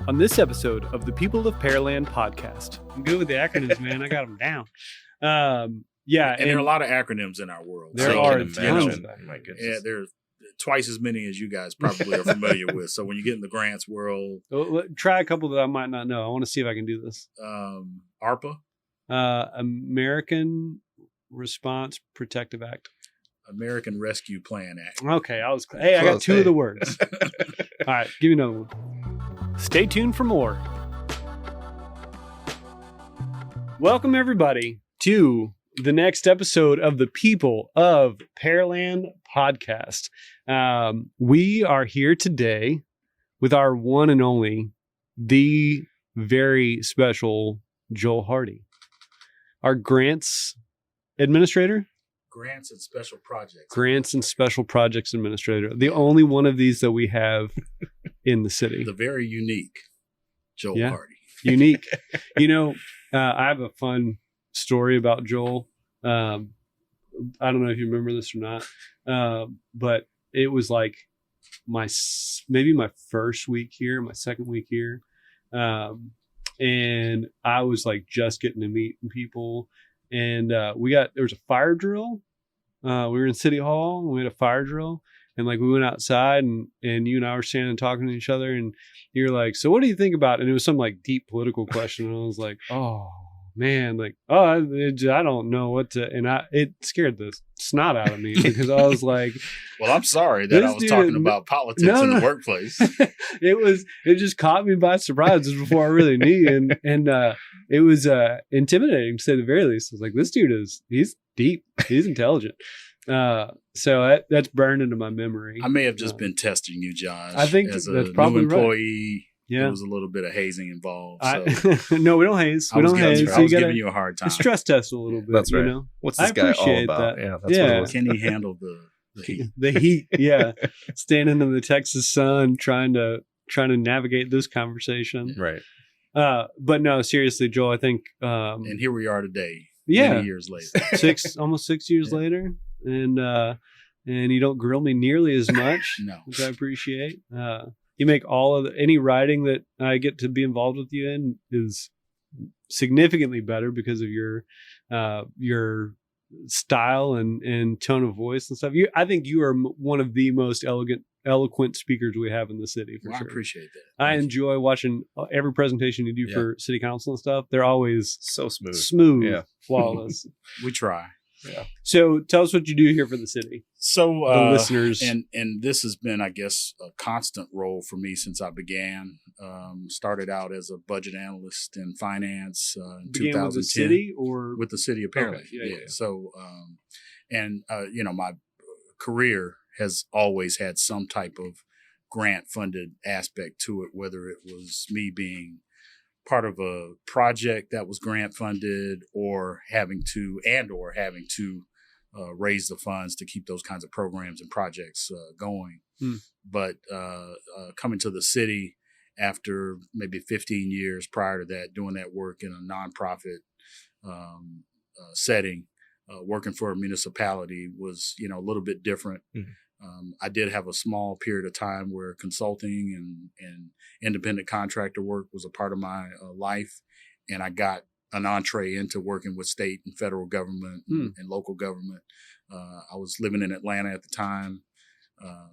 On this episode of the People of Pearland podcast. I'm good with the acronyms, man. I got them down. And there are a lot of acronyms in our world. There are tons. My goodness. Yeah, there's twice as many as you guys probably are familiar with. So when you get in the grants world, Try a couple that I might not know. I want to see if I can do this. ARPA, American Response Protective Act. American Rescue Plan Act. Okay, I got two of the words. All right, give me another one. Stay tuned for more. Welcome, everybody, to the next episode of the People of Pearland podcast. We are here today with our one and only, the very special Joel Hardy, our grants administrator. Grants and Special Projects. Grants and Special Projects Administrator. The only one of these that we have in the city. The very unique Joel Hardy. Unique. I have a fun story about Joel. I don't know if you remember this or not, but it was like maybe my first week here, my second week here. And I was like just getting to meet people. And there was a fire drill. We were in City Hall and we had a fire drill. And like we went outside and you and I were standing and talking to each other. And you're like, so what do you think about it? And it was some like deep political question. And I was like, oh man, I don't know what to. And it scared the snot out of me because I was like, well, I'm sorry that I was talking about politics in the workplace. It just caught me by surprise before I really knew. And it was intimidating to say the very least. I was like, this dude he's deep. He's intelligent. So that's burned into my memory. I may have just been testing you, Josh. I think as that's a probably new employee. Right. Yeah. There was a little bit of hazing involved. So no, we don't haze. I was giving you a hard time. Stress test a little bit. That's right. You know? What's this guy all about? That. Yeah, that's what it was. Can he handle the heat? The heat, yeah. Standing in the Texas sun, trying to navigate this conversation. Right. But no, seriously, Joel, I think. And here we are today. Yeah. Many years later. almost 6 years later, and you don't grill me nearly as much, No. which I appreciate. You make any writing that I get to be involved with you in is significantly better because of your style and tone of voice and stuff. I think you are one of the most eloquent speakers we have in the city. For sure. I appreciate that. I enjoy watching every presentation you do for city council and stuff. They're always so smooth, flawless. We try. Yeah. So tell us what you do here for the city. So the listeners, and this has been, I guess, a constant role for me since I began. Started out as a budget analyst in finance in 2010 with the city or with the City of Pearland. Okay. Yeah. So, my career has always had some type of grant funded aspect to it, whether it was me being part of a project that was grant funded or having to raise the funds to keep those kinds of programs and projects going. But coming to the city after maybe 15 years prior to that, doing that work in a nonprofit setting, working for a municipality was, a little bit different. I did have a small period of time where consulting and independent contractor work was a part of my life. And I got an entree into working with state and federal government and local government. I was living in Atlanta at the time,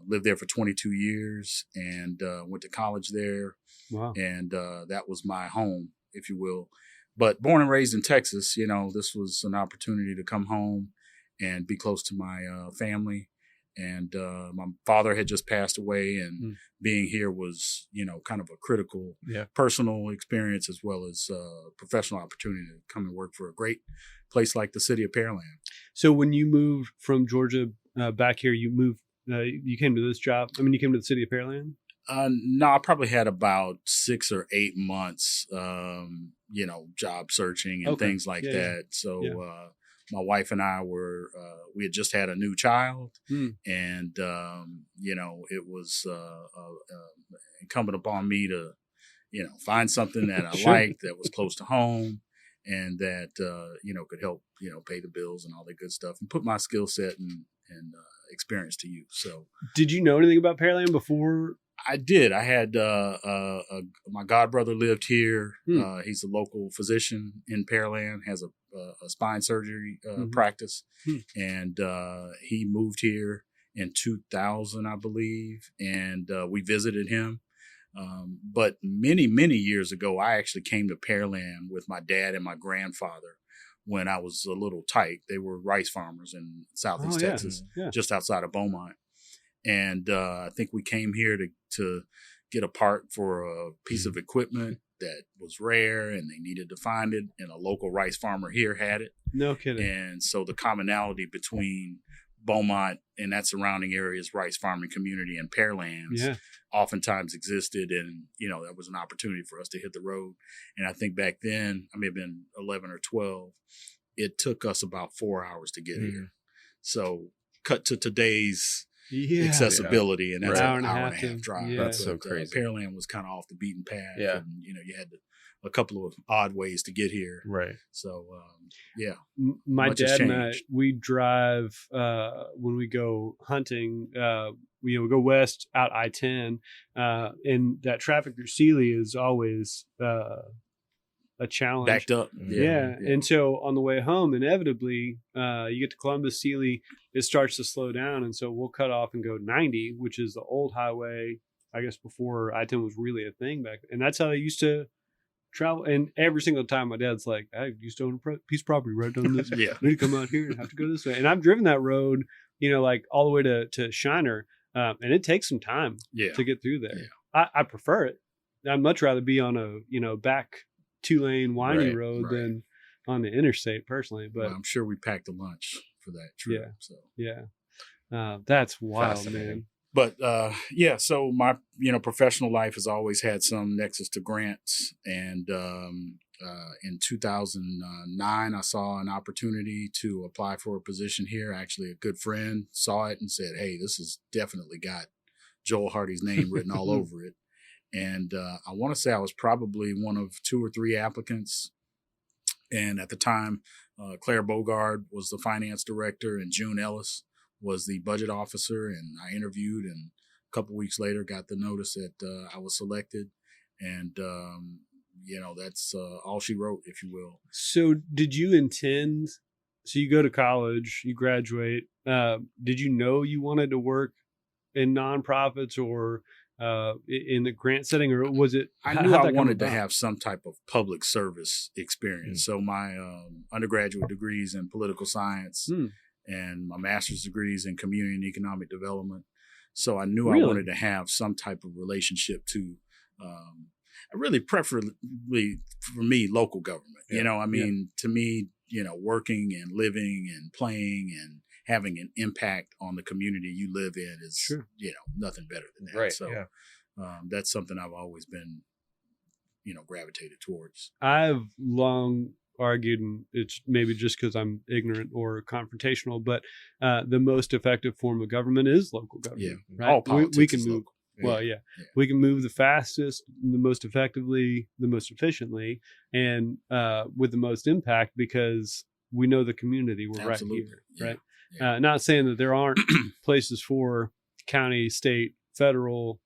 lived there for 22 years and went to college there. Wow. And that was my home, if you will. But born and raised in Texas, this was an opportunity to come home and be close to my family. And my father had just passed away, and being here was, kind of a critical personal experience as well as professional opportunity to come and work for a great place like the City of Pearland. So when you moved from Georgia back here, you came to this job. I mean, you came to the City of Pearland? No, I probably had about 6 or 8 months, job searching and things like that. So my wife and I we had just had a new child, and, it was incumbent upon me to, find something that I liked that was close to home and that, could help, pay the bills and all that good stuff and put my skill set and experience to use. So did you know anything about Pearland before? I did. I had my godbrother lived here. He's a local physician in Pearland, has a spine surgery practice, and he moved here in 2000, I believe, and we visited him. But many, many years ago, I actually came to Pearland with my dad and my grandfather when I was a little tight. They were rice farmers in Southeast Texas, just outside of Beaumont. And I think we came here to get a part for a piece of equipment that was rare, and they needed to find it, and a local rice farmer here had it. No kidding. And so the commonality between Beaumont and that surrounding area's rice farming community and Pearlands oftentimes existed, and that was an opportunity for us to hit the road. And I think back then, I may have been 11 or 12, it took us about 4 hours to get here. So cut to today's accessibility, and that's an hour and a half drive. That's so crazy. Pearland was kind of off the beaten path, and you had a couple of odd ways to get here. Right. So my dad and I, we drive when we go hunting. We go west out I-10, and that traffic through Sealy is always a challenge. Backed up. Yeah. And so on the way home, inevitably, you get to Columbus, Sealy, it starts to slow down. And so we'll cut off and go 90, which is the old highway, I guess, before I-10 was really a thing back then. And that's how they used to travel. And every single time my dad's like, I used to own a piece of property right down this. I need to come out here and have to go this way. And I've driven that road, like all the way to Shiner. And it takes some time to get through there. Yeah. I prefer it. I'd much rather be on a, back 2-lane windy road than on the interstate personally. But I'm sure we packed a lunch for that trip. That's wild, man. But so my professional life has always had some nexus to grants, and in 2009 I saw an opportunity to apply for a position here. Actually, a good friend saw it and said, "Hey, this has definitely got Joel Hardy's name written all over it." And I want to say I was probably one of 2 or 3 applicants. And at the time, Claire Bogard was the finance director, and June Ellis was the budget officer. And I interviewed, and a couple weeks later got the notice that I was selected. And, that's all she wrote, if you will. So did you intend, so you go to college, you graduate, did you know you wanted to work in nonprofits or in the grant setting, or was it? I knew I wanted to have some type of public service experience. So my undergraduate degrees in political science and my master's degrees in community and economic development. So I knew I wanted to have some type of relationship to, really preferably for me, local government. To me, working and living and playing and having an impact on the community you live in is, nothing better than that. Right. So that's something I've always been, gravitated towards. I've long argued, and it's maybe just because I'm ignorant or confrontational, but the most effective form of government is local government. Yeah. Right? All politics we can is move. local. Well, we can move the fastest, the most effectively, the most efficiently, and with the most impact because we know the community. We're Absolutely. right here, right? Yeah. Not saying that there aren't places for county, state, federal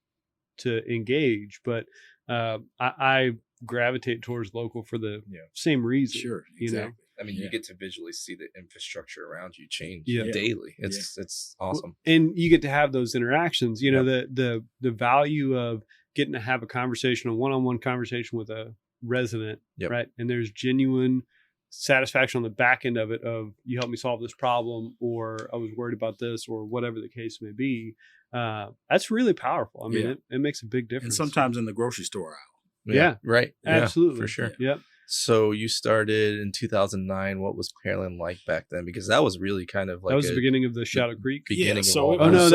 to engage, but I gravitate towards local for the same reason. Sure, exactly. I mean, you get to visually see the infrastructure around you change daily. It's awesome. And you get to have those interactions, the value of getting to have a one-on-one conversation with a resident, right? And there's genuine satisfaction on the back end of it of you helped me solve this problem, or I was worried about this, or whatever the case may be. That's really powerful. I mean, it makes a big difference. And sometimes in the grocery store aisle. Yeah. Right. Absolutely. For sure. Yep. So you started in 2009. What was Pearland like back then? Because that was really kind of like that was the beginning of the Shadow Creek. That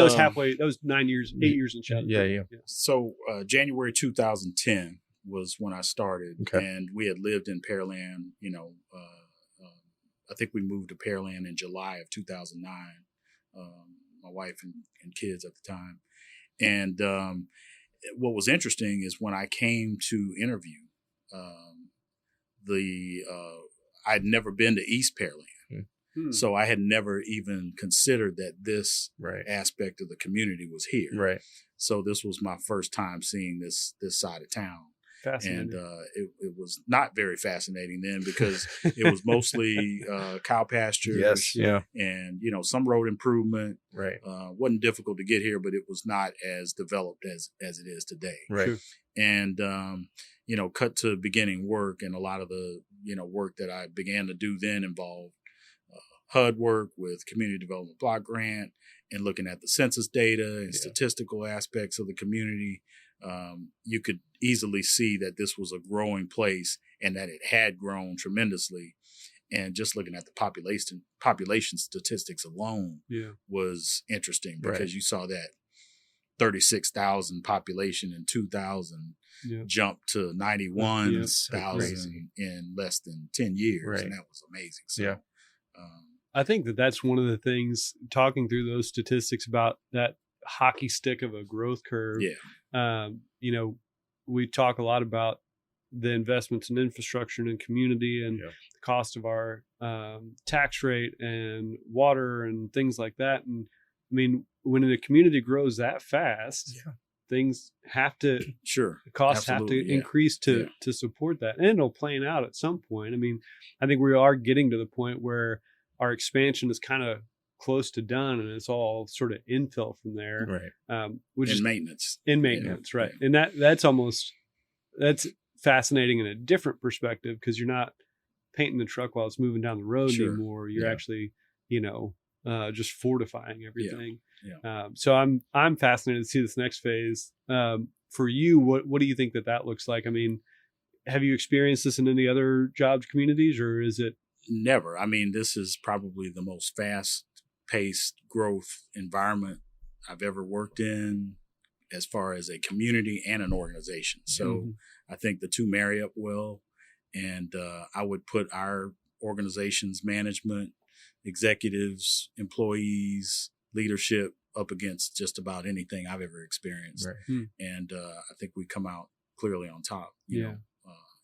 was halfway. That was 8 years in Shadow Creek. Yeah. So January 2010 was when I started, and we had lived in Pearland. I think we moved to Pearland in July of 2009. My wife and kids at the time, and what was interesting is when I came to interview. I'd never been to East Pearland. So I had never even considered that this Right. aspect of the community was here. Right. So this was my first time seeing this side of town. Fascinating. And it was not very fascinating then because it was mostly cow pastures. Yes. Yeah. And, some road improvement. Right. Wasn't difficult to get here, but it was not as developed as it is today. Right. Sure. And, cut to beginning work, and a lot of the, work that I began to do then involved HUD work with Community Development Block Grant and looking at the census data and statistical aspects of the community. You could easily see that this was a growing place and that it had grown tremendously. And just looking at the population statistics alone was interesting because you saw that 36,000 population in 2000 jumped to 91,000 in less than 10 years. Right. And that was amazing. So, I think that's one of the things, talking through those statistics about that hockey stick of a growth curve. We talk a lot about the investments in infrastructure and in community and the cost of our tax rate and water and things like that. And I mean, when a community grows that fast, things have to, the costs have to increase to support that. And it'll plane out at some point. I mean, I think we are getting to the point where our expansion is kind of close to done, and it's all sort of infill from there. Right. Which is maintenance. In maintenance, right. And that's fascinating in a different perspective because you're not painting the truck while it's moving down the road anymore. You're actually, just fortifying everything. So I'm fascinated to see this next phase. For you, what do you think that looks like? I mean, have you experienced this in any other jobs communities, or is it? Never. I mean, this is probably the most fast-paced growth environment I've ever worked in as far as a community and an organization. So I think the two marry up well. And I would put our organization's management, executives, employees, leadership up against just about anything I've ever experienced. Right. And I think we come out clearly on top, you know,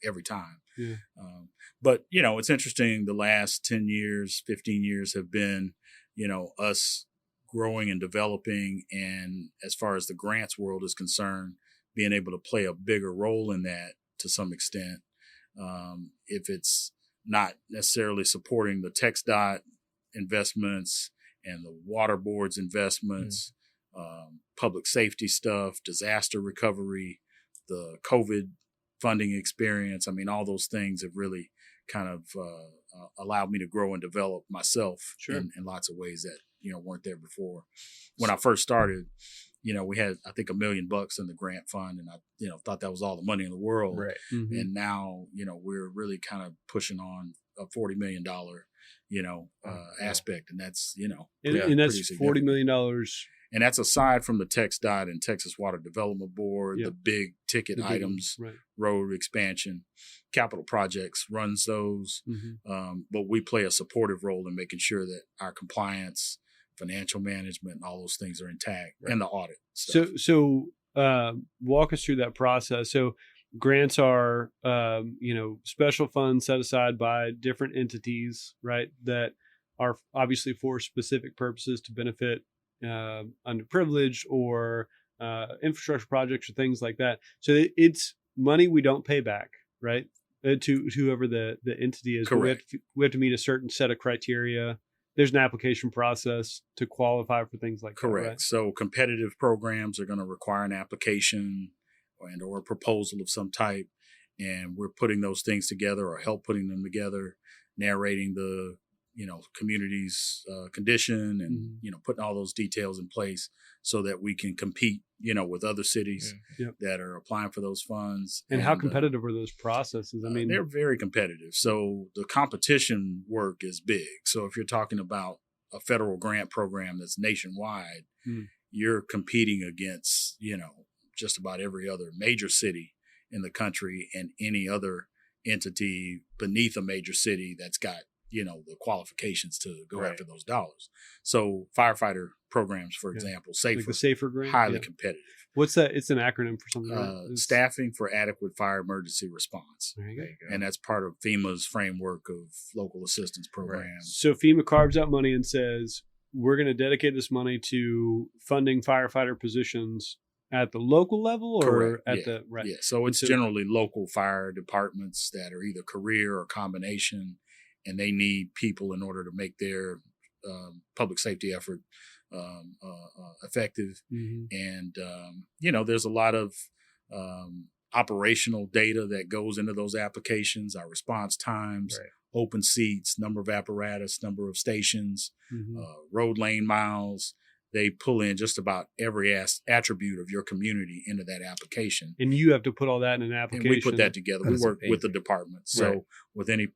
every time. Yeah. But, it's interesting. The last 10 years, 15 years have been, us growing and developing. And as far as the grants world is concerned, being able to play a bigger role in that to some extent. If it's not necessarily supporting the TxDOT investments and the water board's investments, public safety stuff, disaster recovery, the COVID funding experience. I mean, all those things have really kind of allowed me to grow and develop myself in lots of ways that, weren't there before. When I first started, we had, I think, $1 million in the grant fund, and I, thought that was all the money in the world. Right. Mm-hmm. And now, we're really kind of pushing on a $40 million, aspect. And that's, and that's $40 million. And that's aside from the TxDOT and Texas Water Development Board, the big ticket items, road expansion, capital projects runs those. But we play a supportive role in making sure that our compliance, financial management, and all those things are intact, and the audit stuff. So walk us through that process. So grants are, special funds set aside by different entities, right? That are obviously for specific purposes to benefit underprivileged or infrastructure projects or things like that. So it's money we don't pay back, right? To whoever the entity is. Correct. We have to meet a certain set of criteria. There's an application process to qualify for things like Correct. that. Right? So competitive programs are going to require an application or a proposal of some type. And we're putting those things together or help putting them together, narrating the, community's condition and, putting all those details in place so that we can compete, with other cities that are applying for those funds. And how competitive are those processes? I mean, they're very competitive. So the competition work is big. So if you're talking about a federal grant program that's nationwide, you're competing against, just about every other major city in the country and any other entity beneath a major city that's got the qualifications to go Right. after those dollars. So firefighter programs, for example, Like SAFER, the safer grant. highly Yeah. competitive. What's that? It's an acronym for something. Right? It's- Staffing for adequate fire emergency response. There you go. And that's part of FEMA's framework of local assistance programs. So FEMA carves out money and says, we're going to dedicate this money to funding firefighter positions at the local level or Correct. at Yeah. the right. Yeah, so it's So- generally local fire departments that are either career or combination, and they need people in order to make their public safety effort effective. Mhm. And there's a lot of operational data that goes into those applications, our response times, Right. open seats, number of apparatus, number of stations, Mhm. road lane miles. They pull in just about every attribute of your community into that application. And you have to put all that in an And application. we put that together. That's We work with the amazing. department. So Right. with any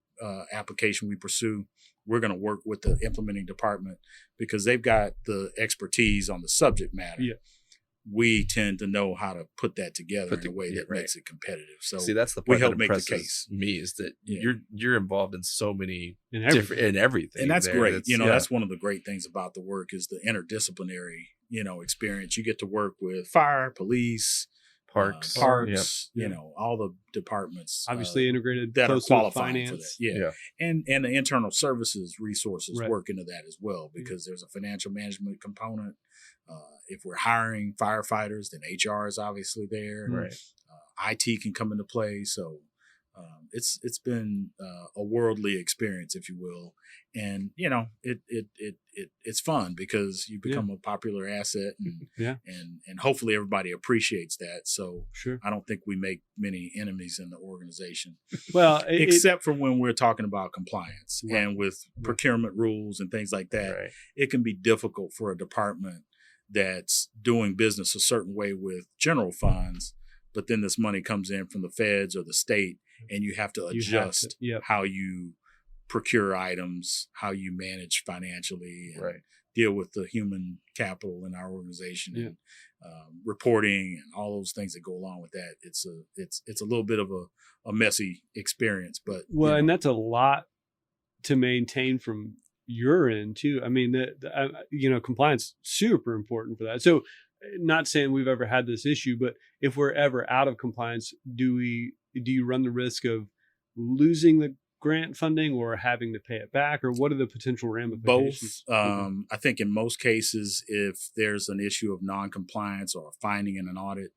application we pursue, we're going to work with the implementing department because they've got the expertise on the subject matter. Yeah. We tend to know how to put that together Put in a way that right. makes it competitive. So See, that's the we part help that make the impresses case. me is that Yeah. you're involved in so many in everything. different in everything, and that's there. great. Yeah. That's one of the great things about the work is the interdisciplinary, experience. You get to work with fire, police, parks, parks, Yep. all the departments. Obviously integrated that are close to qualifying for that. finance. Yeah. And the internal services resources Right. work into that as well because there's a financial management component. If we're hiring firefighters, then HR is obviously there. Right. IT can come into play. So it's been a worldly experience, if you will, and it's fun because you become a popular asset, and Yeah. and hopefully everybody appreciates that. So Sure. I don't think we make many enemies in the organization, Well, except for when we're talking about compliance Right. and with procurement rules and things like that. Right. It can be difficult for a department that's doing business a certain way with general funds, but then this money comes in from the feds or the state, and you have to You have to, adjust yep. how you procure items, how you manage financially, and Right. deal with the human capital in our organization, Yeah. and reporting and all those things that go along with that. It's a little bit of a messy experience, but Well, and that's a lot to maintain from your end too. I mean, compliance super important for that. So, not saying we've ever had this issue, but if we're ever out of compliance, do you run the risk of losing the grant funding or having to pay it back, or what are the potential ramifications? both. I think in most cases, if there's an issue of non-compliance or a finding in an audit,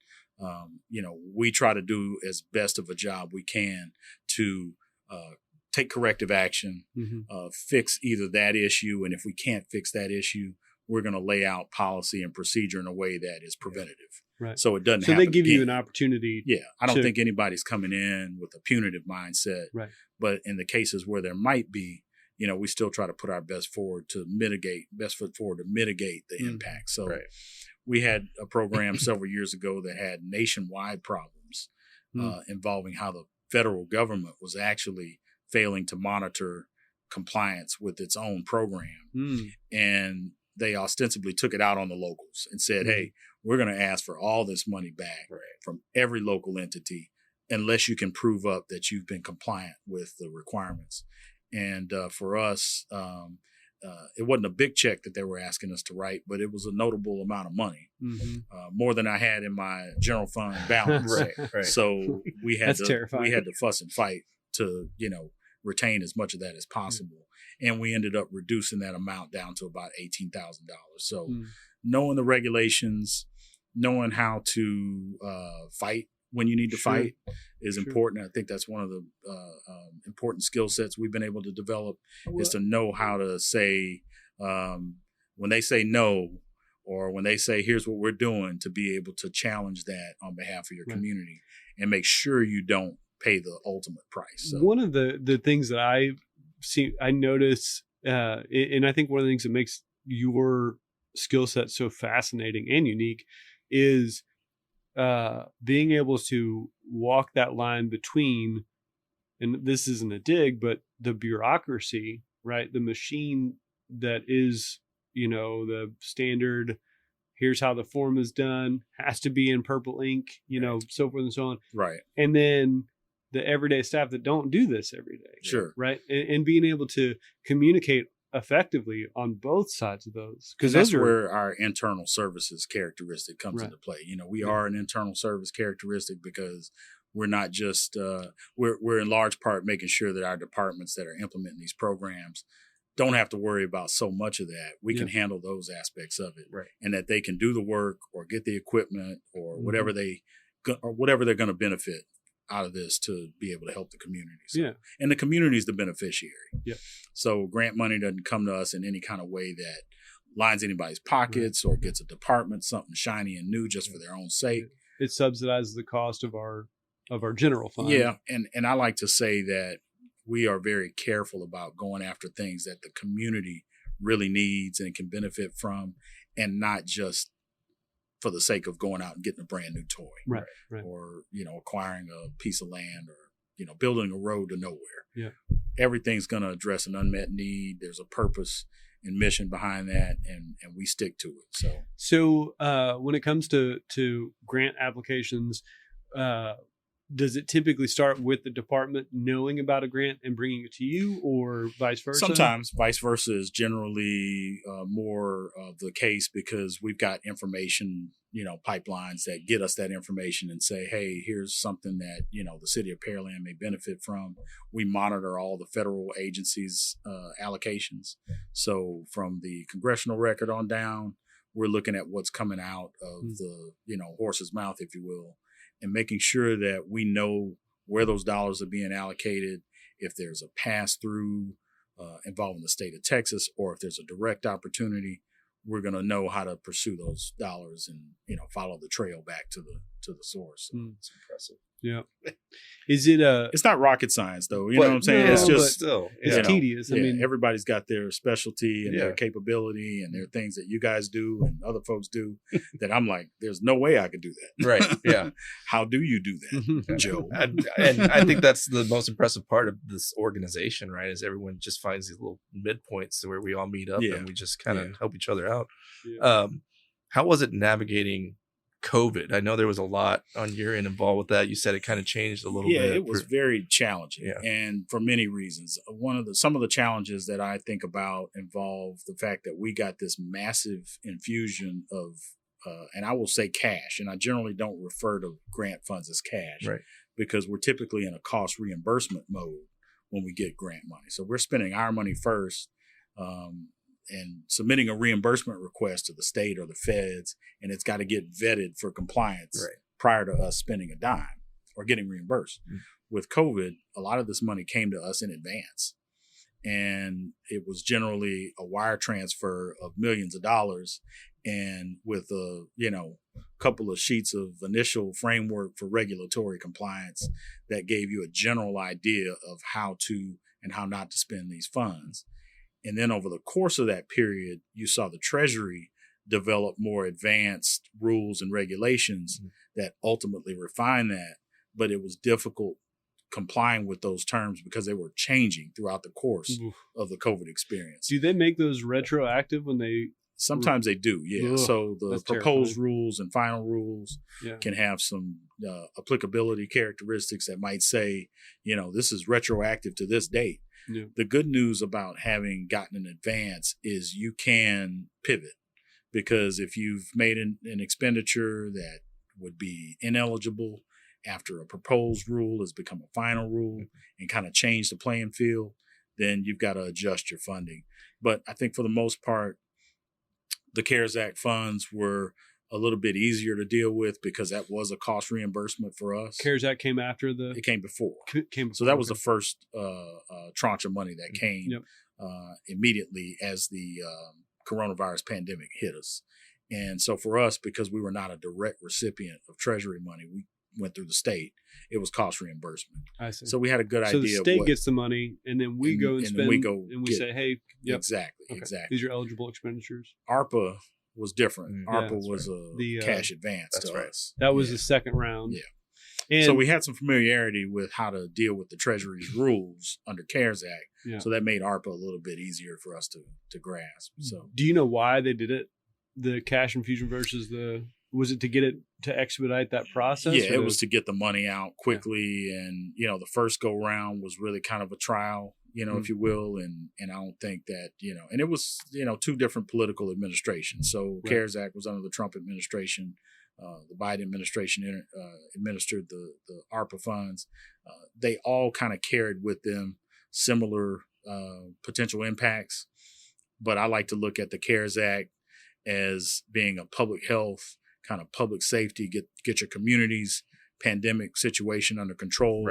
we try to do as best of a job we can to take corrective action, Mhm. fix either that issue, and if we can't fix that issue, we're going to lay out policy and procedure in a way that is preventative. Right. So it doesn't So happen they give you again. an opportunity. Yeah, I don't to- think anybody's coming in with a punitive mindset. Right. But in the cases where there might be, we still try to put our best foot forward to mitigate the impact. So Right. we had a program several years ago that had nationwide problems involving how the federal government was actually failing to monitor compliance with its own program. Mm. And they ostensibly took it out on the locals and said, hey, we're going to ask for all this money back from every local entity unless you can prove up that you've been compliant with the requirements. And for us, it wasn't a big check that they were asking us to write, but it was a notable amount of money, more than I had in my general fund balance. Right. So we had That's terrifying. we had to fuss and fight to retain as much of that as possible, and we ended up reducing that amount down to about $18,000. So knowing the regulations, knowing how to fight when you need to fight is important. I think that's one of the important skill sets we've been able to develop is to know how to say when they say no or when they say here's what we're doing, to be able to challenge that on behalf of your community and make sure you don't pay the ultimate price. So, one of the things that I notice, and I think one of the things that makes your skill set so fascinating and unique is being able to walk that line between, and this isn't a dig, but the bureaucracy, right? The machine that is, the standard, here's how the form is done, has to be in purple ink, so forth and so on. Right. And then the everyday staff that don't do this every day. Sure. Right. And being able to communicate effectively on both sides of those. Because that's where our internal services characteristic comes Right. into play. We are an internal service characteristic because we're not just, we're in large part making sure that our departments that are implementing these programs don't have to worry about so much of that. We can handle those aspects of it, Right. and that they can do the work or get the equipment or whatever they're going to benefit out of this to be able to help the community. So, and the community is the beneficiary. Yeah. So grant money doesn't come to us in any kind of way that lines anybody's pockets or gets a department something shiny and new just for their own sake. It subsidizes the cost of our general fund. Yeah, and I like to say that we are very careful about going after things that the community really needs and can benefit from, and not just for the sake of going out and getting a brand new toy, right. or acquiring a piece of land, or building a road to nowhere. Yeah, everything's going to address an unmet need. There's a purpose and mission behind that, and we stick to it. So when it comes to grant applications, does it typically start with the department knowing about a grant and bringing it to you, or vice versa? Sometimes vice versa is generally more of the case, because we've got information, pipelines that get us that information and say, hey, here's something that, the city of Pearland may benefit from. We monitor all the federal agencies' allocations. So from the congressional record on down, we're looking at what's coming out of the, horse's mouth, if you will, and making sure that we know where those dollars are being allocated, if there's a pass-through involving the state of Texas, or if there's a direct opportunity. We're going to know how to pursue those dollars and, follow the trail back to the source. So it's impressive. Yeah. Is it it's not rocket science, though. You know what I'm saying? No, it's just still, it's tedious. Yeah, I mean, everybody's got their specialty and their capability, and there are things that you guys do and other folks do that I'm like, there's no way I could do that. Right. Yeah. How do you do that, Joe? And I think that's the most impressive part of this organization, right? Is everyone just finds these little midpoints to where we all meet up and we just kind of help each other out. Yeah. How was it navigating COVID? I know there was a lot on your end involved with that. You said it kind of changed a little bit. Yeah, it was very challenging, and for many reasons. Some of the challenges that I think about involve the fact that we got this massive infusion of, and I will say cash, and I generally don't refer to grant funds as cash, right? Because we're typically in a cost reimbursement mode when we get grant money. So we're spending our money first, and submitting a reimbursement request to the state or the feds, and it's got to get vetted for compliance prior to us spending a dime or getting reimbursed. With COVID, a lot of this money came to us in advance, and it was generally a wire transfer of millions of dollars, and with a couple of sheets of initial framework for regulatory compliance that gave you a general idea of how to and how not to spend these funds. And then over the course of that period, you saw the Treasury develop more advanced rules and regulations that ultimately refine that. But it was difficult complying with those terms because they were changing throughout the course of the COVID experience. Do they make those retroactive when they? Sometimes they do, yeah. So the proposed rules and final rules Yeah. can have some applicability characteristics that might say, you know, this is retroactive to this date. Yeah. The good news about having gotten in advance is you can pivot, because if you've made an expenditure that would be ineligible after a proposed rule has become a final rule and kind of changed the playing field, then you've got to adjust your funding. But I think for the most part, the CARES Act funds were a little bit easier to deal with because that was a cost reimbursement for us. CARES Act came after the. It came before. So that was the first tranche of money that came immediately as the coronavirus pandemic hit us. And so for us, because we were not a direct recipient of Treasury money, we went through the state. It was cost reimbursement. I see. So we had a good idea. So the state gets the money, and then we go and spend, and we say, "Hey, exactly. These are eligible expenditures." ARPA was different. ARPA was a cash advance to us. That was the second round. Yeah. And so we had some familiarity with how to deal with the Treasury's rules under CARES Act. Yeah. So that made ARPA a little bit easier for us to grasp. So do you know why they did it? The cash infusion versus the was it to get it to expedite that process? Yeah, it was to get the money out quickly. Yeah. And, the first go round was really kind of a trial, if you will. And I don't think that, and it was, 2 different political administrations. So CARES Act was under the Trump administration. The Biden administration administered the ARPA funds. They all kind of carried with them similar potential impacts. But I like to look at the CARES Act as being a public health, kind of public safety, get your community's pandemic situation under control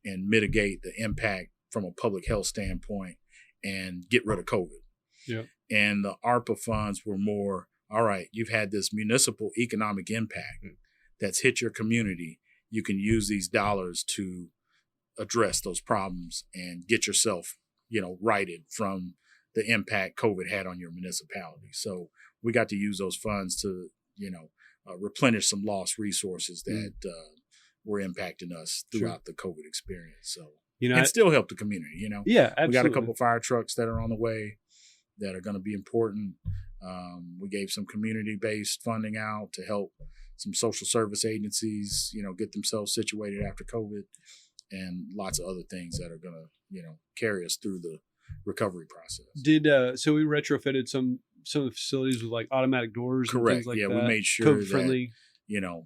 and mitigate the impact from a public health standpoint and get rid of COVID. Yeah. And the ARPA funds were more, all right, you've had this municipal economic impact that's hit your community. You can use these dollars to address those problems and get yourself, righted from the impact COVID had on your municipality. So we got to use those funds to, replenish some lost resources that were impacting us throughout the COVID experience. So, and still help the community, Yeah, absolutely. We got a couple fire trucks that are on the way that are going to be important. We gave some community-based funding out to help some social service agencies, get themselves situated after COVID, and lots of other things that are going to, carry us through the recovery process. So we retrofitted some of the facilities with like automatic doors. Correct. And things like yeah, that. we made sure COVID friendly.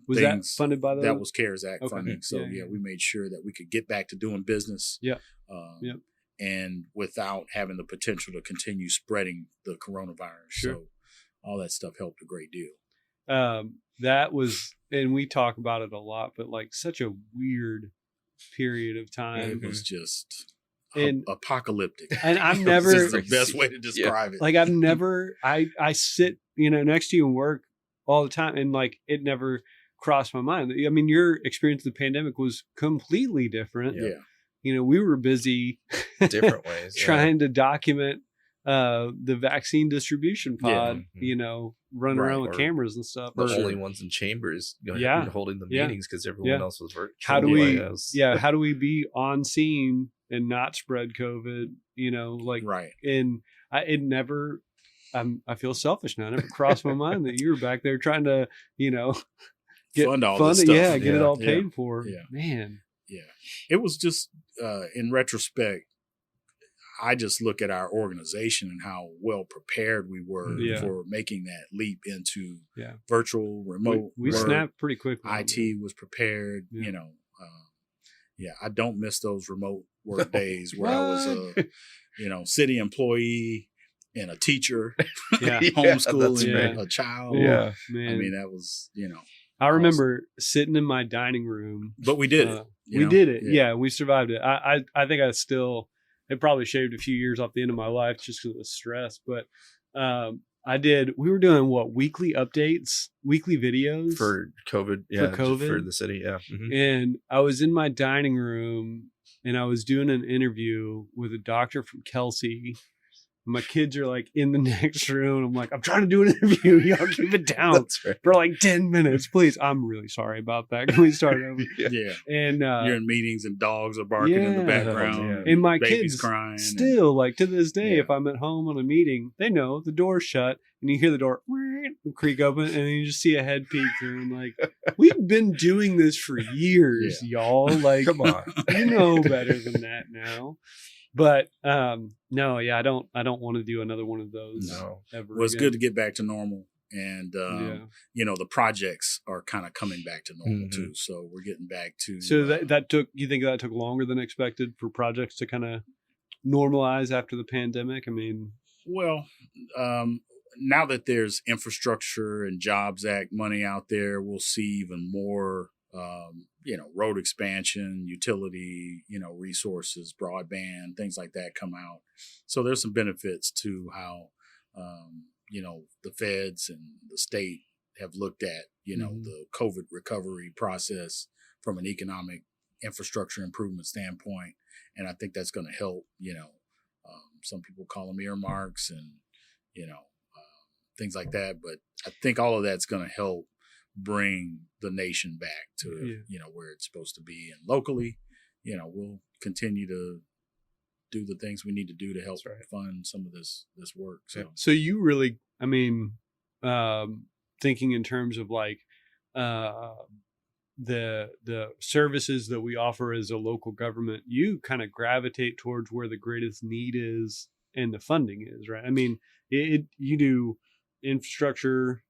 Was that funded by that was CARES Act okay. funding. So we made sure that we could get back to doing business. Yeah. And without having the potential to continue spreading the coronavirus. Sure. So all that stuff helped a great deal. That was, and we talk about it a lot, but like such a weird period of time. It was just And apocalyptic. I've never, this is the best way to describe it. Like I've never, I sit, next to you and work all the time. And like, it never crossed my mind. I mean, your experience of the pandemic was completely different. Yeah. We were busy different ways trying to document the vaccine distribution pod, running around with cameras and stuff. The only ones in chambers holding the meetings because everyone else was virtual. How do we be on scene and not spread COVID? And it never, I feel selfish now. It never crossed my mind that you were back there trying to, get fund all this stuff. get it all paid for. Yeah. Man. Yeah. It was just, in retrospect, I just look at our organization and how well prepared we were for making that leap into virtual, remote. We snapped pretty quickly. IT was prepared, I don't miss those remote work days where I was a, city employee and a teacher, homeschooling a child. Yeah, man. I mean, that was, I remember sitting in my dining room. But we did it. We did it. Yeah, we survived it. I think it probably shaved a few years off the end of my life just because of the stress. But we were doing weekly updates, weekly videos for COVID. For COVID. For the city. Yeah. Mm-hmm. And I was in my dining room and I was doing an interview with a doctor from Kelsey. My kids are like in the next room. I'm like, I'm trying to do an interview. Y'all keep it down for like 10 minutes, please. I'm really sorry about that. Can we start over? Yeah. And you're in meetings and dogs are barking in the background. And my babies kids crying. Still, like to this day, if I'm at home on a meeting, they know the door's shut and you hear the door creak open and you just see a head peek through. And like, we've been doing this for years, y'all. Like, come on, you know better than that now. But no, I don't want to do another one of those. No, ever. Well, it's good to get back to normal, and the projects are kind of coming back to normal too. So we're getting back to. So you think that took longer than expected for projects to kind of normalize after the pandemic? I mean, well, now that there's Infrastructure and Jobs Act money out there, we'll see even more. Road expansion, utility, resources, broadband, things like that come out. So there's some benefits to how, the feds and the state have looked at, the COVID recovery process from an economic infrastructure improvement standpoint. And I think that's going to help, some people call them earmarks and, things like that. But I think all of that's going to help bring the nation back to where it's supposed to be, and locally we'll continue to do the things we need to do to help fund some of this work. So you really, I mean, thinking in terms of like the services that we offer as a local government, you kind of gravitate towards where the greatest need is and the funding is, right? I mean, you do infrastructure,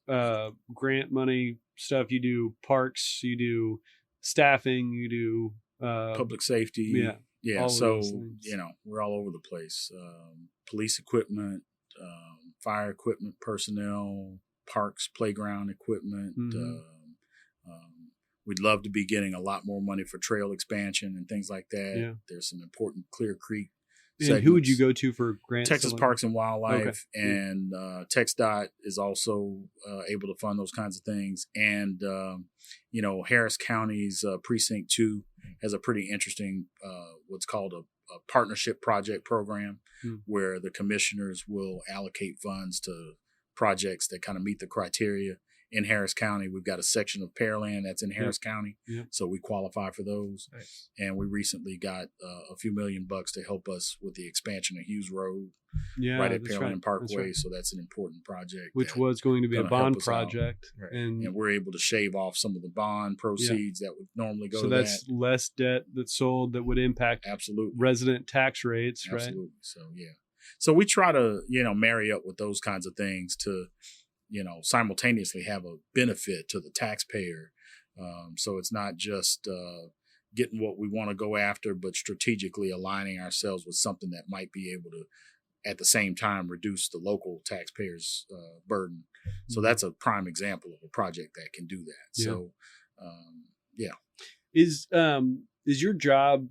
grant money stuff, you do parks, you do staffing, you do public safety. Yeah. So, we're all over the place. Police equipment, fire equipment, personnel, parks, playground equipment. We'd love to be getting a lot more money for trail expansion and things like that. Yeah. There's some important Clear Creek segments. And who would you go to for grants? Texas Parks and Wildlife, and TxDOT is also able to fund those kinds of things. And Harris County's Precinct 2 has a pretty interesting what's called a partnership project program, where the commissioners will allocate funds to projects that kind of meet the criteria. In Harris County, we've got a section of Pearland that's in Harris County, so we qualify for those. Nice. And we recently got a few $1 million to help us with the expansion of Hughes Road, right at Pearland Parkway. Right. So that's an important project, which was going to be a bond project, right. And we're able to shave off some of the bond proceeds that would normally go. So to that's less debt that's sold that would impact resident tax rates, right? Absolutely. So we try to marry up with those kinds of things to simultaneously have a benefit to the taxpayer. So it's not just getting what we want to go after, but strategically aligning ourselves with something that might be able to, at the same time, reduce the local taxpayers' burden. So that's a prime example of a project that can do that. Yeah. So, Is your job,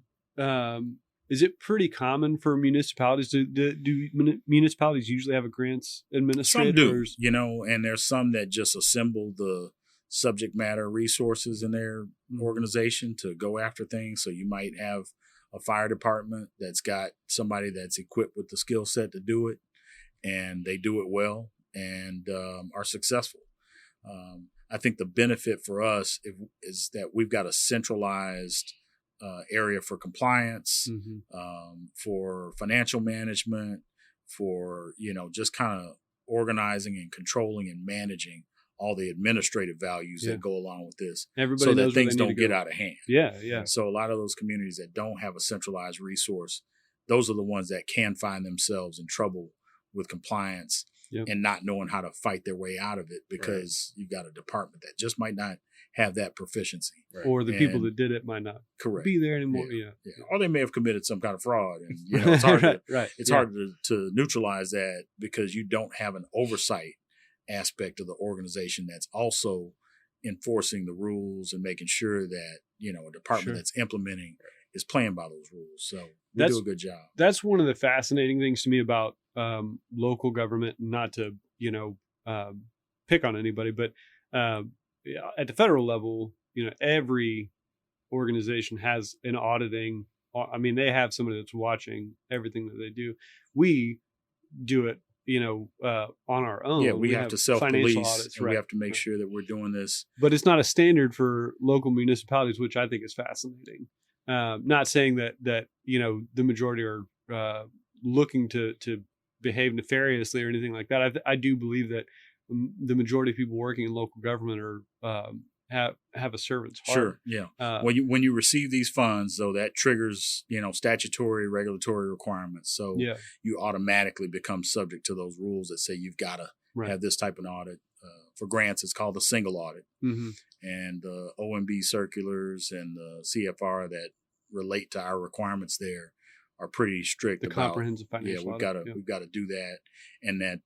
is it pretty common for municipalities? Do municipalities usually have a grants administrator? Some do, and there's some that just assemble the subject matter resources in their organization to go after things. So you might have a fire department that's got somebody that's equipped with the skill set to do it, and they do it well and are successful. I think the benefit for us is that we've got a centralized area for compliance, for financial management, for, just kind of organizing and controlling and managing all the administrative values that go along with this. Everybody so knows that things don't get out of hand. Yeah. So a lot of those communities that don't have a centralized resource, those are the ones that can find themselves in trouble with compliance and not knowing how to fight their way out of it, because you've got a department that just might not have that proficiency. Right. Or the people that did it might not be there anymore. Yeah. Or they may have committed some kind of fraud. And it's hard hard to neutralize that, because you don't have an oversight aspect of the organization that's also enforcing the rules and making sure that, a department that's implementing is playing by those rules. So we do a good job. That's one of the fascinating things to me about local government, not to, pick on anybody, but at the federal level, every organization has an auditing. I mean, they have somebody that's watching everything that they do. We do it, on our own. Yeah, we have to self-police, audits, and we have to make sure that we're doing this. But it's not a standard for local municipalities, which I think is fascinating. Not saying that the majority are looking to behave nefariously or anything like that. I do believe that the majority of people working in local government are have a servant's heart. Sure, yeah. When you receive these funds, though, that triggers statutory regulatory requirements. So you automatically become subject to those rules that say you've got to have this type of audit. For grants, it's called the single audit, and the OMB circulars and the CFR that relate to our requirements there are pretty strict. The comprehensive financial audit. We've got to do that, and that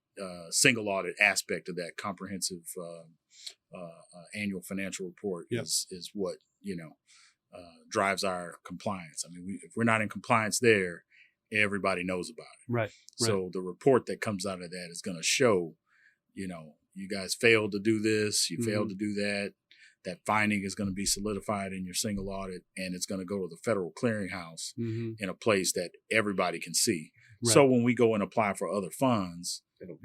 single audit aspect of that comprehensive annual financial report is what drives our compliance. I mean, if we're not in compliance there, everybody knows about it. Right. So the report that comes out of that is going to show, you guys failed to do this, you failed to do that. That finding is going to be solidified in your single audit, and it's going to go to the federal clearinghouse in a place that everybody can see. Right. So when we go and apply for other funds, it'll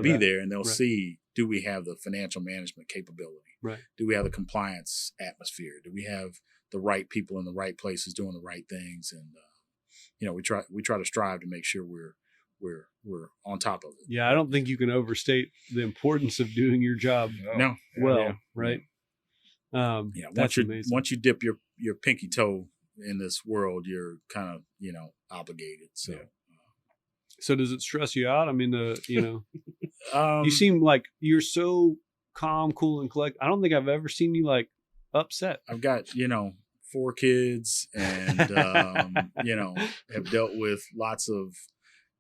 be there, and they'll see, do we have the financial management capability? Right. Do we have the compliance atmosphere? Do we have the right people in the right places doing the right things? And we try to strive to make sure we're on top of it. Yeah, I don't think you can overstate the importance of doing your job No. right? Once you dip your pinky toe in this world, you're kind of, obligated. So, So does it stress you out? I mean, um, you seem like you're so calm, cool, and collected. I don't think I've ever seen you like upset. I've got, 4 kids and, have dealt with lots of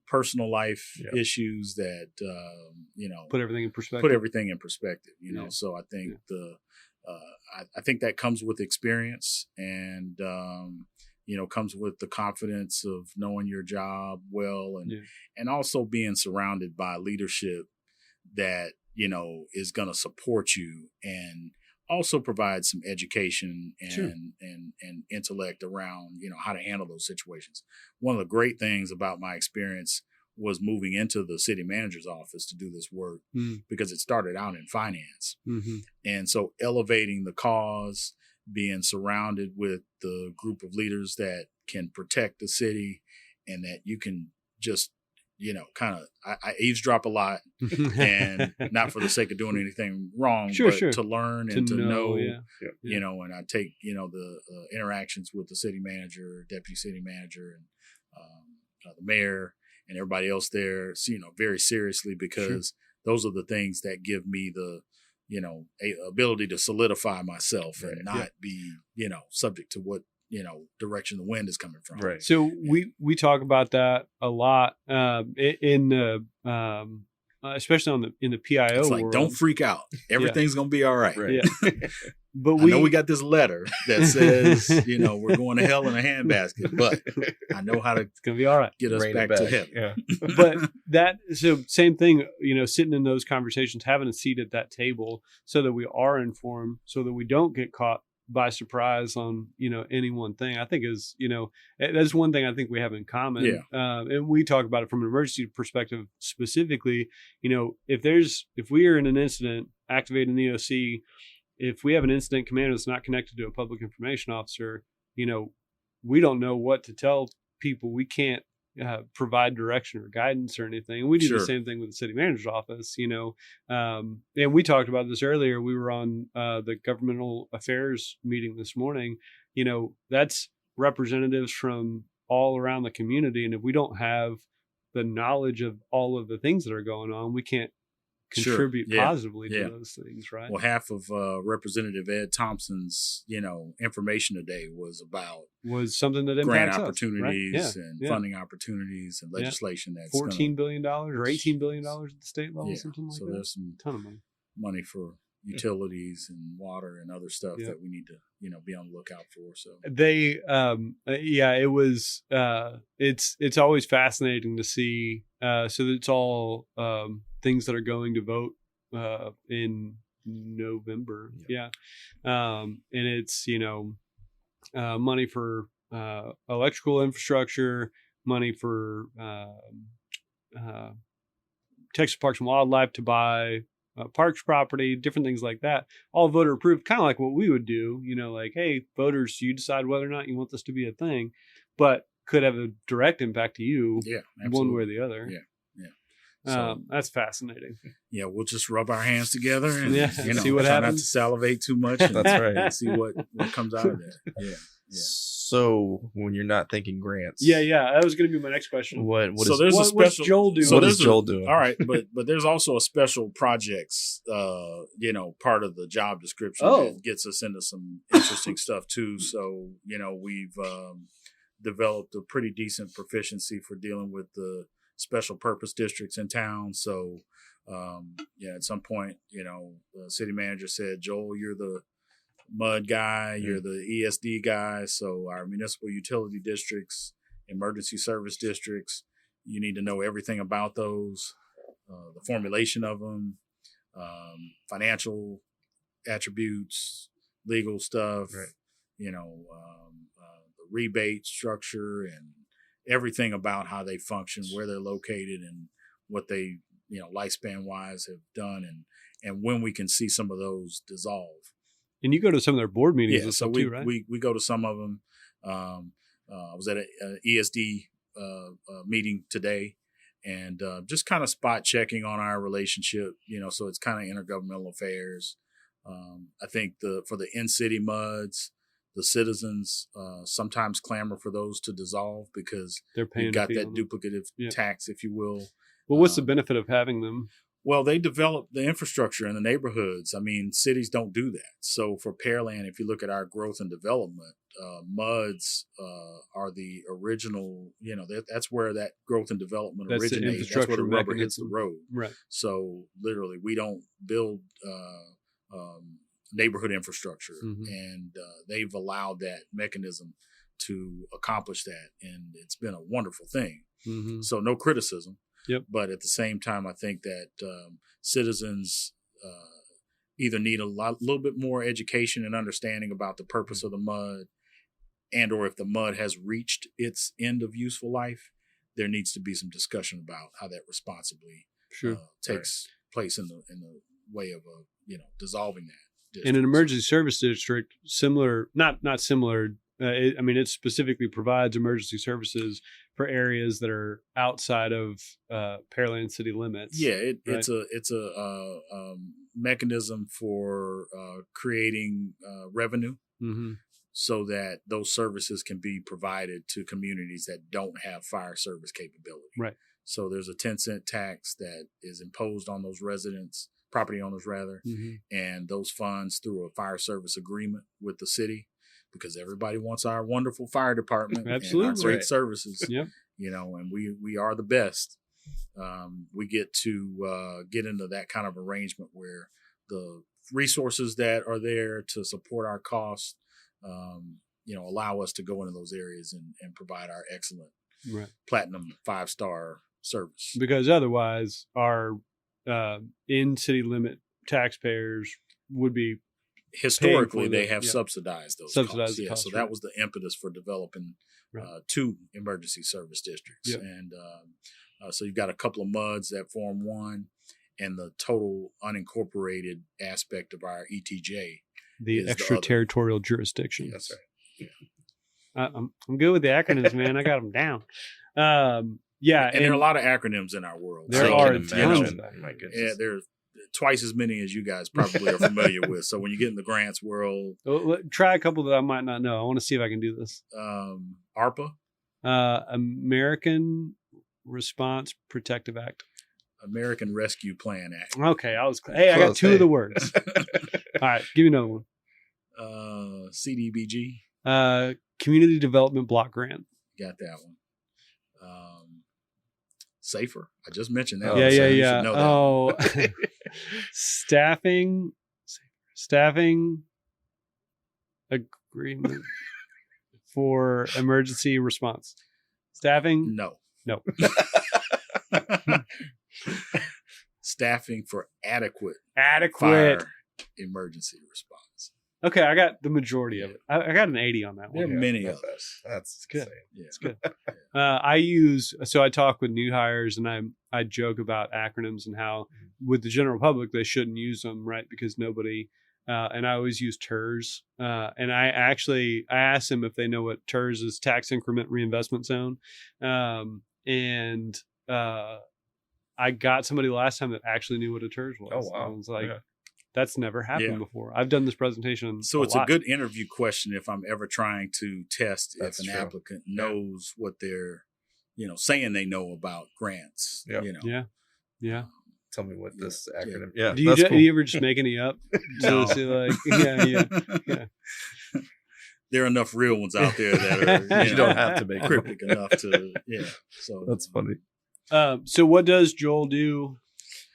personal life issues that, Put everything in perspective. Yeah. So I think I think that comes with experience and, comes with the confidence of knowing your job well and also being surrounded by leadership that, is going to support you and also provide some education and intellect around, how to handle those situations. One of the great things about my experience was moving into the city manager's office to do this work because it started out in finance. Mm-hmm. And so elevating the cause, being surrounded with the group of leaders that can protect the city and that you can just, I eavesdrop a lot and not for the sake of doing anything wrong, but to learn and to know, and I take, the interactions with the city manager, deputy city manager and the mayor and everybody else there, very seriously because those are the things that give me the, ability to solidify myself and not be, subject to what, direction the wind is coming from. Right. So we talk about that a lot in the especially in the PIO it's like, world. don't freak out. Everything's going to be all right. Yeah. But I know we got this letter that says, we're going to hell in a handbasket, but I know how to it's going to be all right. Get us back to heaven. Yeah. But so same thing, sitting in those conversations, having a seat at that table so that we are informed, so that we don't get caught by surprise on, any one thing, I think is, that's one thing I think we have in common. Yeah. And we talk about it from an emergency perspective specifically, if we are in an incident, activating the EOC, if we have an incident commander that's not connected to a public information officer, we don't know what to tell people. We can't provide direction or guidance or anything. And we do the same thing with the city manager's office, and we talked about this earlier. We were on the governmental affairs meeting this morning. That's representatives from all around the community. And if we don't have the knowledge of all of the things that are going on, we can't contribute positively to those things, right? Well, half of Representative Ed Thompson's, information today was something that impacts grant us, opportunities right? and funding opportunities and legislation that's $14 billion or $18 billion at the state level, something like that. So there's some ton of money for utilities and water and other stuff that we need to, be on the lookout for. So they, it was, it's always fascinating to see. So it's all things that are going to vote in November. Yeah. And it's, money for electrical infrastructure, money for Texas Parks and Wildlife to buy parks property, different things like that, all voter approved, kind of like what we would do, like, hey, voters, you decide whether or not you want this to be a thing, but could have a direct impact to you one way or the other. So, that's fascinating. Yeah, we'll just rub our hands together and see what try happens. Not to salivate too much. That's right. And see what comes out of that. Yeah. So when you're not thinking grants, that was going to be my next question. What's Joel doing? What is Joel doing? All right, but there's also a special projects, part of the job description that gets us into some interesting stuff too. So we've developed a pretty decent proficiency for dealing with the special purpose districts in town. So at some point, the city manager said, Joel, you're the mud guy, you're the ESD guy. So our municipal utility districts, emergency service districts, you need to know everything about those, the formulation of them, financial attributes, legal stuff, the rebate structure and everything about how they function, where they're located and what they, lifespan wise have done and when we can see some of those dissolve. And you go to some of their board meetings and stuff too, right? We go to some of them. I was at an ESD meeting today and just kind of spot checking on our relationship, so it's kind of intergovernmental affairs. I think for the in-city MUDs, the citizens sometimes clamor for those to dissolve because they're paying you've got that duplicative tax, if you will. Well, what's the benefit of having them? Well, they develop the infrastructure in the neighborhoods. I mean, cities don't do that. So for Pearland, if you look at our growth and development, MUDs are the original, that's where that growth and development originates. That's where the rubber hits the road. Right. So literally, we don't build neighborhood infrastructure, and they've allowed that mechanism to accomplish that. And it's been a wonderful thing. So no criticism. Yep. But at the same time, I think that citizens either need a little bit more education and understanding about the purpose of the MUD, and or if the MUD has reached its end of useful life, there needs to be some discussion about how that responsibly takes place in the way of dissolving that district. In an emergency service district, similar, not similar. It specifically provides emergency services for areas that are outside of Pearland city limits. Yeah, it's a mechanism for creating revenue, so that those services can be provided to communities that don't have fire service capability. Right. So there's a 10-cent tax that is imposed on those property owners rather, and those funds through a fire service agreement with the city. Because everybody wants our wonderful fire department Absolutely. and our great services, Yep. And we are the best. We get to get into that kind of arrangement where the resources that are there to support our costs, allow us to go into those areas and provide our excellent platinum 5-star service. Because otherwise, our in-city limit taxpayers would be historically they have subsidized those costs. The cost, so that was the impetus for developing 2 emergency service districts. And so you've got a couple of MUDs that form one, and the total unincorporated aspect of our ETJ, the extraterritorial jurisdiction. That's right. I'm good with the acronyms, man. I got them down. And there are a lot of acronyms in our world. There are tons. My goodness. Yeah, there's twice as many as you guys probably are familiar with. So when you get in the grants world, try a couple that I might not know. I want to see if I can do this. ARPA, American Response Protective Act, American Rescue Plan Act. Okay, I got 2 of the words. All right, give me another one. CDBG, Community Development Block Grant. Got that one. Safer. I just mentioned that. Yeah. Staffing agreement for emergency response. Staffing? No. Staffing for adequate fire emergency response. Okay, I got the majority of it. I got an 80 on that one. There are many others. That's good. Yeah. It's good. I talk with new hires, and I joke about acronyms and how with the general public they shouldn't use them, right? Because nobody. And I always use TERS. And I asked them if they know what TERS is, tax increment reinvestment zone. And I got somebody last time that actually knew what a TERS was. Oh wow! I was like. That's never happened before. I've done this presentation. So it's a good interview question if I'm ever trying to test if an applicant knows what they're, saying they know about grants. Yeah. Tell me what this acronym. Yeah. Do you ever just make any up? No. Yeah. There are enough real ones out there that are you don't have to make cryptic enough to. So that's funny. So what does Joel do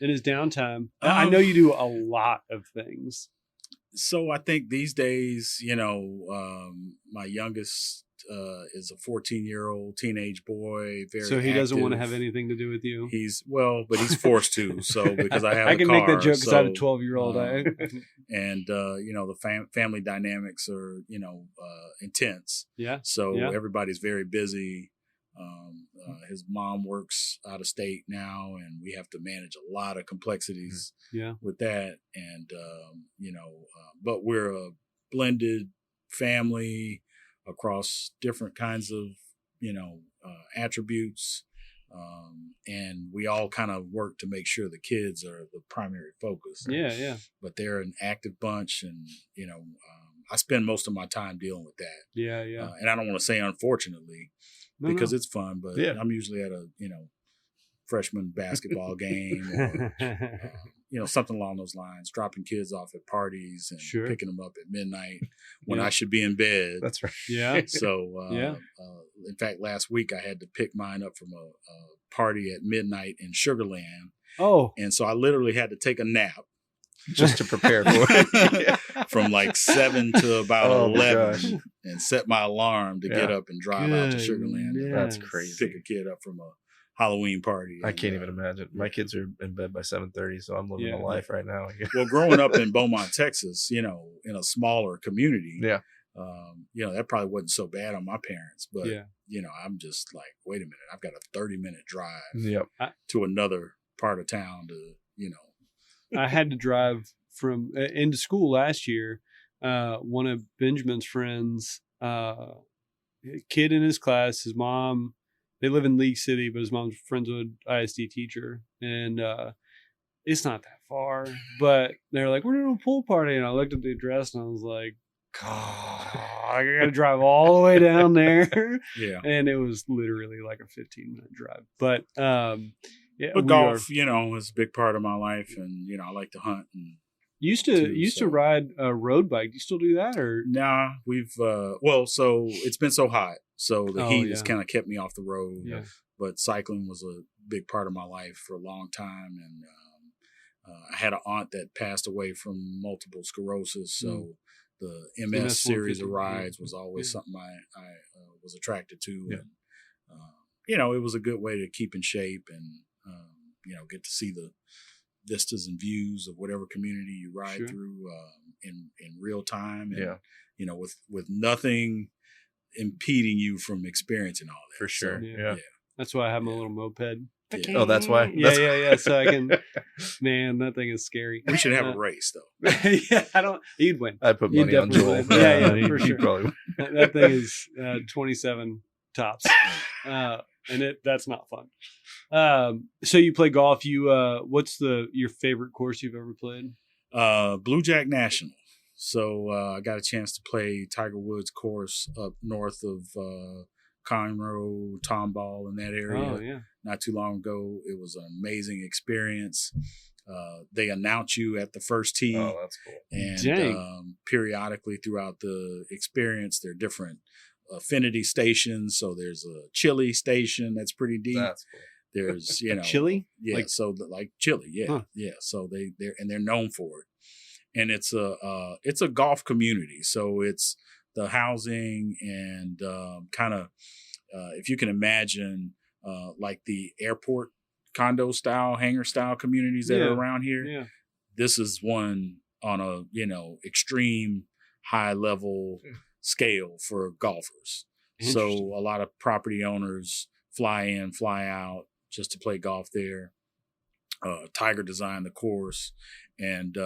in his downtime? I know you do a lot of things. So I think these days, my youngest is a 14-year-old teenage boy. Very so he active. doesn't want to have anything to do with you. But he's forced to. So because I have, I can make that joke because I have a 12-year-old. And the family dynamics are intense. Yeah. So everybody's very busy. His mom works out of state now, and we have to manage a lot of complexities with that. And, but we're a blended family across different kinds of, attributes. And we all kind of work to make sure the kids are the primary focus. Yeah. But they're an active bunch, and I spend most of my time dealing with that. Yeah. And I don't want to say unfortunately, because it's fun, but I'm usually at a freshman basketball game, or something along those lines, dropping kids off at parties and picking them up at midnight when I should be in bed. That's right. Yeah. So, in fact, last week I had to pick mine up from a party at midnight in Sugarland. Oh. And so I literally had to take a nap just to prepare for it. From like 7 to about 11 and set my alarm to get up and drive out to Sugarland. Yes. That's crazy. Pick a kid up from a Halloween party. I can't even imagine. My kids are in bed by 7:30, so I'm living a life right now. Well, growing up in Beaumont, Texas, in a smaller community, that probably wasn't so bad on my parents. But I'm just like, wait a minute, I've got a 30-minute drive to another part of town to, I had to drive from into school last year. One of Benjamin's friends, kid in his class, his mom. They live in League City, but his mom's friends with an ISD teacher. And it's not that far. But they're like, we're doing a pool party. And I looked at the address and I was like, God, I got to drive all the way down there. Yeah. And it was literally like a 15-minute drive. But but golf, is a big part of my life. And, I like to hunt. And used to ride a road bike. Do you still do that? Or nah, we've, so it's been so hot. So the heat has kind of kept me off the road. Yeah. But cycling was a big part of my life for a long time. And I had an aunt that passed away from multiple sclerosis. So the MS series of rides was always something I was attracted to. Yeah. And, it was a good way to keep in shape and, get to see the vistas and views of whatever community you ride through in real time. And, with nothing impeding you from experiencing all that. For sure. So, yeah. That's why I have my little moped. Yeah. Oh, that's why? Yeah. So I can, man, that thing is scary. We should have a race though. You'd win. I'd put money on Joel. Yeah, for sure. Probably that thing is 27 tops. And that's not fun. So you play golf. What's your favorite course you've ever played? Blue Jack National. So I got a chance to play Tiger Woods course up north of Conroe, Tomball, in that area. Oh, yeah. Not too long ago. It was an amazing experience. They announce you at the first tee. Oh, that's cool. And periodically throughout the experience, there are different affinity stations. So there's a chili station that's pretty deep. That's cool. There's, chili? Yeah. Like chili. Yeah. Huh. Yeah. So they're known for it. And it's a golf community. So it's the housing and kind of, if you can imagine, like the airport condo style, hangar style communities that are around here. Yeah. This is one on a, extreme high level scale for golfers. So a lot of property owners fly in, fly out just to play golf there. Tiger designed the course, and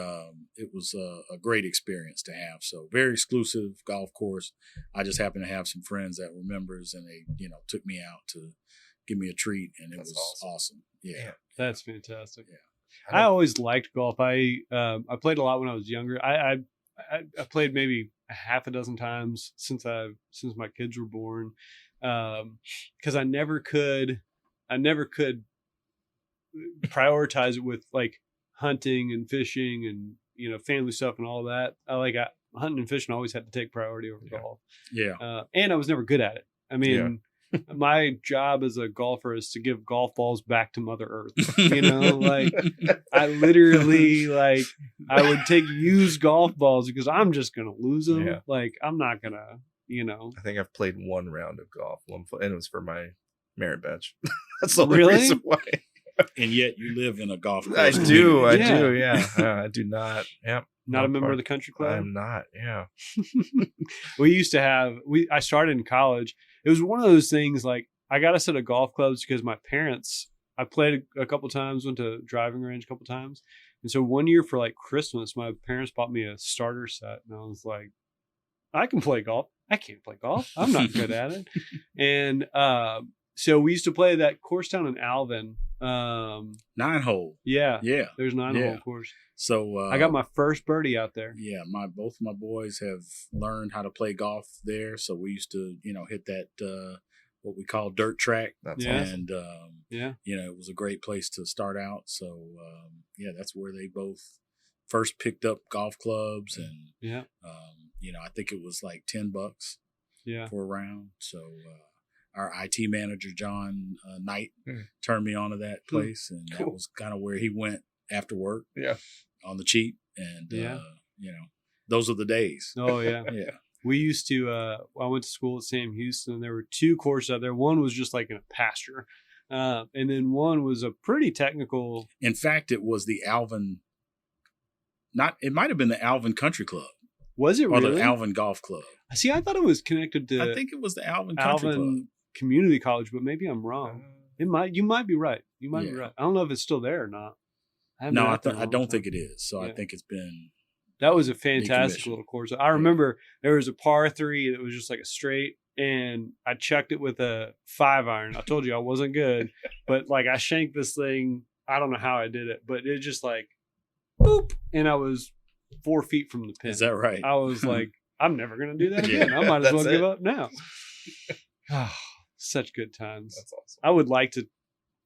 it was a great experience to have. So very exclusive golf course. I just happened to have some friends that were members, and they, took me out to give me a treat, and it was awesome. Yeah. That's fantastic. Yeah. I always liked golf. I played a lot when I was younger. I played maybe a half a dozen times since my kids were born, because I never could prioritize it with like hunting and fishing and family stuff and all that. Hunting and fishing always had to take priority over golf. Yeah. And I was never good at it. I mean, my job as a golfer is to give golf balls back to Mother Earth. I literally I would take used golf balls because I'm just gonna lose them. Yeah. I'm not gonna, I think I've played one round of golf, and it was for my merit badge. That's the only reason why. And yet you live in a golf course. I do. Yeah. I do not. Yeah. Not a member of the country club? I'm not. Yeah. We used to have, I started in college. It was one of those things I got a set of golf clubs because my parents, I played a couple times, went to driving range a couple times. And so one year for Christmas, my parents bought me a starter set. And I was like, I can play golf. I can't play golf. I'm not good at it. And, So we used to play that course down in Alvin. 9-hole. Yeah. Yeah. There's 9-hole course. So I got my first birdie out there. Yeah, both my boys have learned how to play golf there. So we used to, hit that what we call dirt track. That's and awesome. it was a great place to start out. So that's where they both first picked up golf clubs, and I think it was like $10 for a round. So our IT manager John Knight turned me on to that place, and that was kind of where he went after work. Yeah. On the cheap, and those are the days. Oh yeah. Yeah. We used to I went to school at Sam Houston, and there were 2 courses out there. One was just like in a pasture, and then one was a pretty technical. In fact, it was the Alvin. It might have been the Alvin Country Club. Was it really? Or the Alvin Golf Club? See, I thought it was connected to. I think it was the Alvin Country Club. Community College, but maybe I'm wrong. You might be right. You might be right. I don't know if it's still there or not. I don't think it is. So I think it's been. That was a fantastic little course. I remember there was a par 3 that was just like a straight, and I checked it with a 5-iron. I told you I wasn't good, but like I shanked this thing. I don't know how I did it, but it just like boop, and I was 4 feet from the pin. Is that right? I was like, I'm never gonna do that again. I might as well give up now. Such good times. That's awesome. I would like to.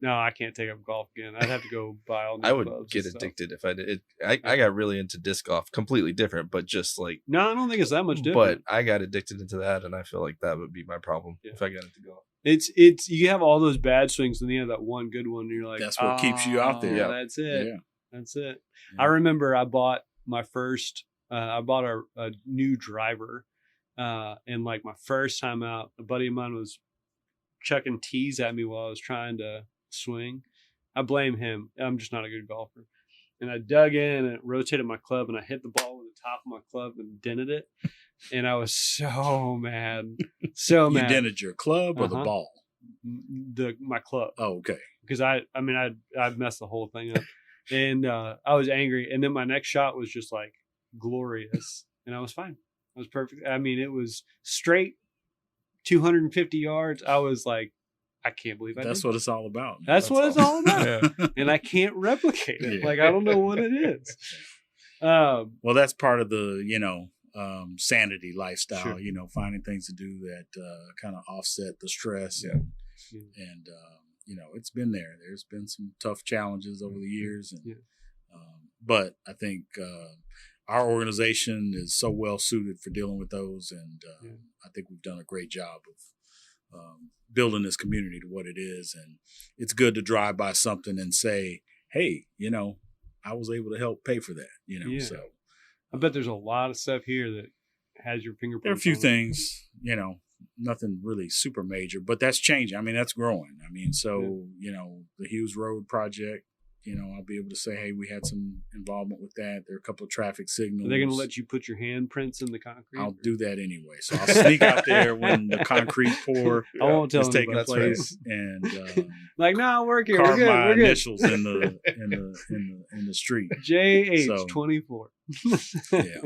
No, I can't take up golf again. I'd have to go buy all new I would clubs get and stuff. addicted if I did. I got really into disc golf, completely different, but just like. No, I don't think it's that much different. But I got addicted into that, and I feel like that would be my problem if I got into golf. It's you have all those bad swings, and then you have that one good one, and you're like, that's what keeps you out there. Yeah, that's it. Yeah. That's it. Yeah. I remember I bought my first. I bought a new driver, and like my first time out, a buddy of mine was chucking tees at me while I was trying to swing. I blame him. I'm just not a good golfer. And I dug in and rotated my club, and I hit the ball with the top of my club and dented it. And I was so mad. So mad. You dented your club or the ball? My club. Oh, okay. Because I messed the whole thing up. And I was angry. And then my next shot was just like glorious. And I was fine. I was perfect. I mean, it was straight 250 yards. I was like, I can't believe I did. That's what it's all about. That's what it's all about. And I can't replicate it. Yeah. Like, I don't know what it is. Well, that's part of the, sanity lifestyle, Sure. Finding things to do that kind of offset the stress. Yeah. And it's been there. There's been some tough challenges over the years. And, but I think our organization is so well suited for dealing with those. And I think we've done a great job of building this community to what it is. And it's good to drive by something and say, hey, I was able to help pay for that, so. I bet there's a lot of stuff here that has your fingerprint. There are a few things, nothing really super major, but that's changing. I mean, that's growing. I mean, so, the Hughes Road project, I'll be able to say, hey, we had some involvement with that. There are a couple of traffic signals. Are they going to let you put your handprints in the concrete? I'll do that anyway. So I'll sneak out there when the concrete pour I won't tell is taking anybody. place, and like, no, work here. carve We're good. my We're good. initials in the street. JH24. Yeah.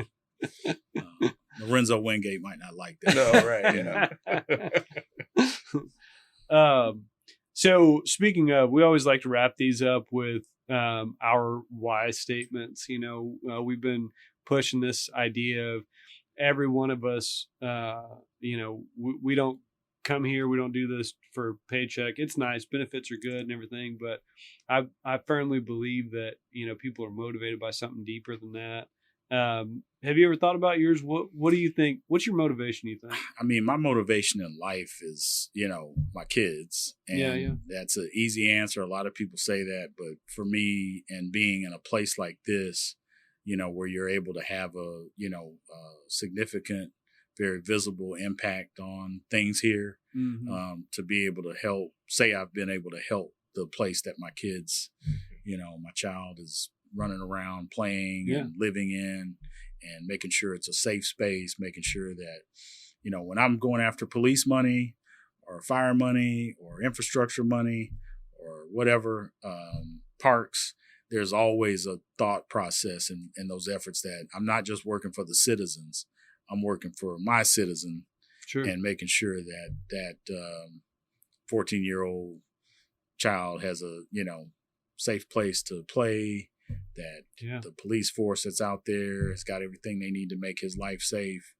Lorenzo Wingate might not like that. No, right. Yeah. So speaking of, we always like to wrap these up with our why statements. We've been pushing this idea of every one of us, we don't come here. We don't do this for a paycheck. It's nice. Benefits are good and everything. But I firmly believe that, people are motivated by something deeper than that. Have you ever thought about yours? What do you think? What's your motivation, you think? I mean, my motivation in life is, my kids. And that's an easy answer. A lot of people say that. But for me, and being in a place like this, where you're able to have a significant, very visible impact on things here, to be able to help, say I've been able to help the place that my kids, my child is running around playing and living in, and making sure it's a safe space, making sure that, when I'm going after police money or fire money or infrastructure money or whatever, parks, there's always a thought process in those efforts that I'm not just working for the citizens, I'm working for my citizen. Sure. And making sure that 14-year-old child has a, safe place to play, that the police force that's out there has got everything they need to make his life safe.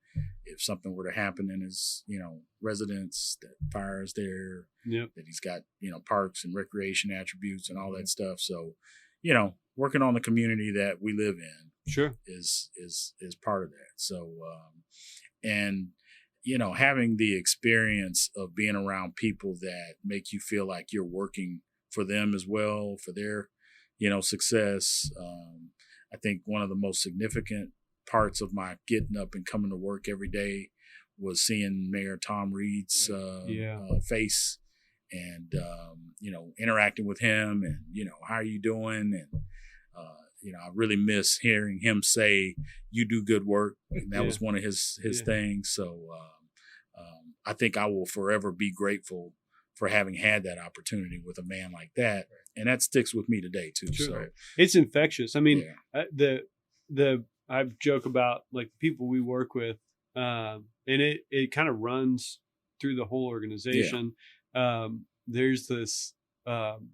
If something were to happen in his, residence, that fire is there, that he's got, parks and recreation attributes and all that stuff. So, working on the community that we live in is part of that. So, and, having the experience of being around people that make you feel like you're working for them as well, for their, success. I think one of the most significant parts of my getting up and coming to work every day was seeing Mayor Tom Reed's face and, interacting with him and, how are you doing? And, I really miss hearing him say, you do good work. And that was one of his things. So I think I will forever be grateful for having had that opportunity with a man like that. And that sticks with me today too. Sure. So it's infectious. I mean, I joke about like the people we work with, and it kind of runs through the whole organization. There's this,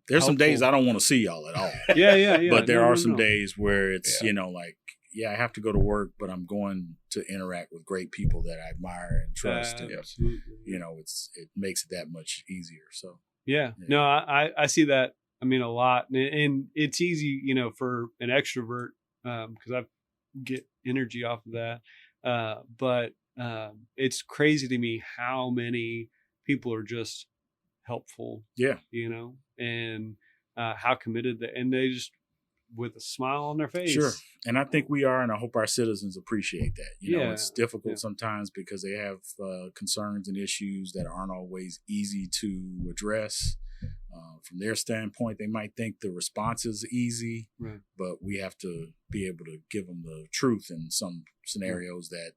there's some days I don't want to see y'all at all. Yeah. But there are some days where it's, I have to go to work, but I'm going to interact with great people that I admire and trust. And, it makes it that much easier. So, no, I see that. I mean, a lot, and it's easy, for an extrovert, because I get energy off of that. But it's crazy to me how many people are just helpful. And how committed and they just with a smile on their face. Sure. And I think we are, and I hope our citizens appreciate that. It's difficult sometimes because they have concerns and issues that aren't always easy to address. From their standpoint, they might think the response is easy, but we have to be able to give them the truth in some scenarios that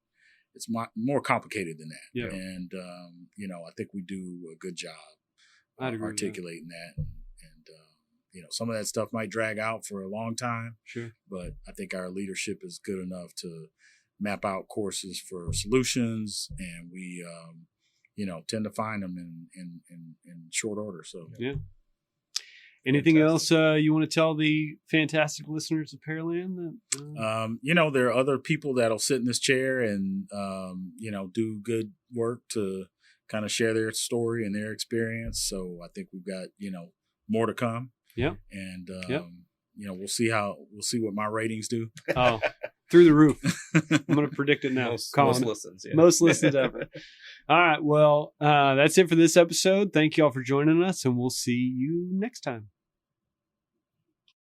it's more complicated than that. And, I think we do a good job articulating that. And some of that stuff might drag out for a long time, but I think our leadership is good enough to map out courses for solutions, and we, tend to find them in short order. So, Anything else you want to tell the fantastic listeners of Pearland? There are other people that'll sit in this chair and, do good work to kind of share their story and their experience. So I think we've got, more to come. And, we'll see what my ratings do. Oh, through the roof. I'm going to predict it now. Most listens. Most listens ever. All right. Well, that's it for this episode. Thank you all for joining us, and we'll see you next time.